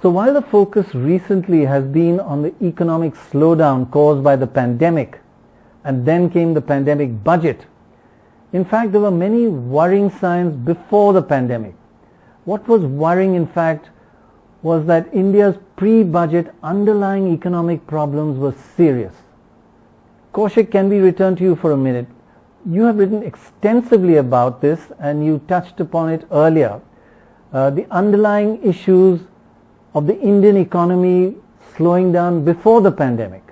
So while the focus recently has been on the economic slowdown caused by the pandemic, and then came the pandemic budget, in fact there were many worrying signs before the pandemic. What was worrying, in fact, was that India's pre-budget underlying economic problems were serious. Kaushik, can we return to you for a minute? You have written extensively about this and you touched upon it earlier. The underlying issues of the Indian economy slowing down before the pandemic.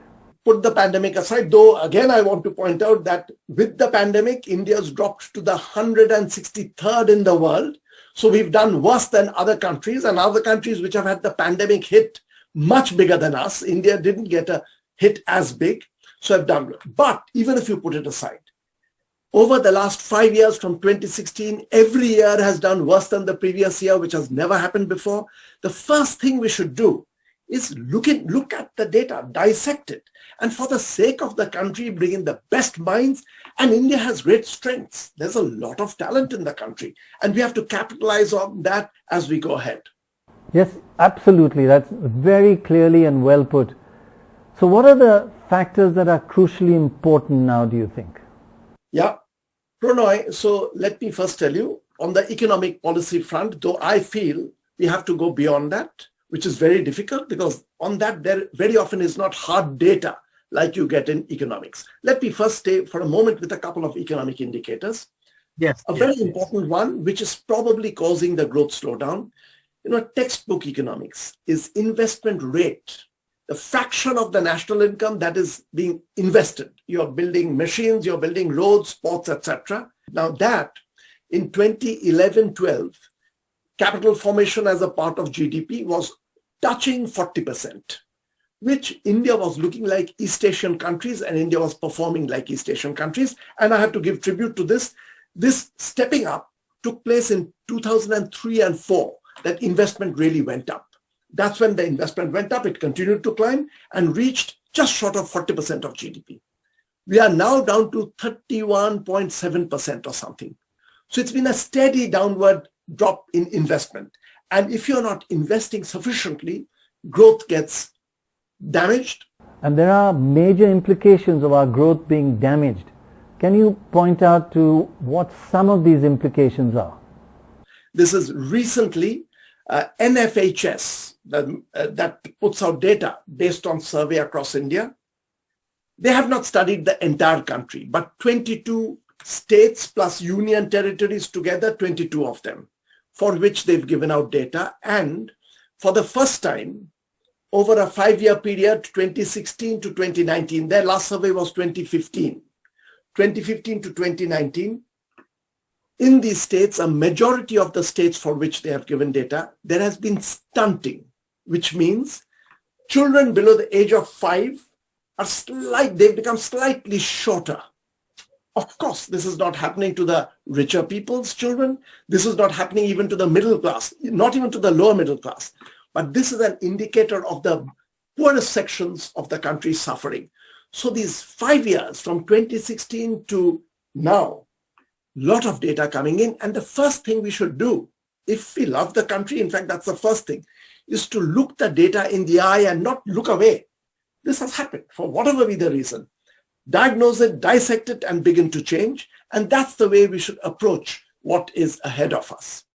Put the pandemic aside, though again I want to point out that with the pandemic, India's dropped to the 163rd in the world. So we've done worse than other countries, and other countries which have had the pandemic hit much bigger than us. India didn't get a hit as big, so have done. But even if you put it aside, over the last 5 years from 2016, every year has done worse than the previous year, which has never happened before. The first thing we should do is look at the data, dissect it, and for the sake of the country, bring in the best minds. And India has great strengths. There's a lot of talent in the country, and we have to capitalize on that as we go ahead. Yes, absolutely. That's very clearly and well put. So what are the factors that are crucially important now, do you think? Yeah, Prannoy, so let me first tell you, on the economic policy front, though I feel we have to go beyond that, which is very difficult because on that there very often is not hard data like you get in economics. Let me first stay for a moment with a couple of economic indicators. Yes. A very important one, which is probably causing the growth slowdown. Textbook economics is investment rate, the fraction of the national income that is being invested. You're building machines, you're building roads, sports, etc. Now that in 2011-12, capital formation as a part of GDP was touching 40%, which India was looking like East Asian countries, and India was performing like East Asian countries. And I have to give tribute to this. This stepping up took place in 2003 and 4, that investment really went up. That's when the investment went up. It continued to climb and reached just short of 40% of GDP. We are now down to 31.7% or something. So it's been a steady downward drop in investment. And if you're not investing sufficiently, growth gets damaged. And there are major implications of our growth being damaged. Can you point out to what some of these implications are? This is recently NFHS that puts out data based on survey across India. They have not studied the entire country, but 22 states plus union territories together, 22 of them, for which they've given out data. And for the first time, over a 5-year period, 2016 to 2019, their last survey was 2015. 2015 to 2019, in these states, a majority of the states for which they have given data, there has been stunting, which means children below the age of 5 they've become slightly shorter. Of course, this is not happening to the richer people's children. This is not happening even to the middle class, not even to the lower middle class. But this is an indicator of the poorest sections of the country suffering. So these 5 years from 2016 to now, lot of data coming in. And the first thing we should do, if we love the country, in fact, that's the first thing, is to look the data in the eye and not look away. This has happened for whatever be the reason. Diagnose it, dissect it, and begin to change. And that's the way we should approach what is ahead of us.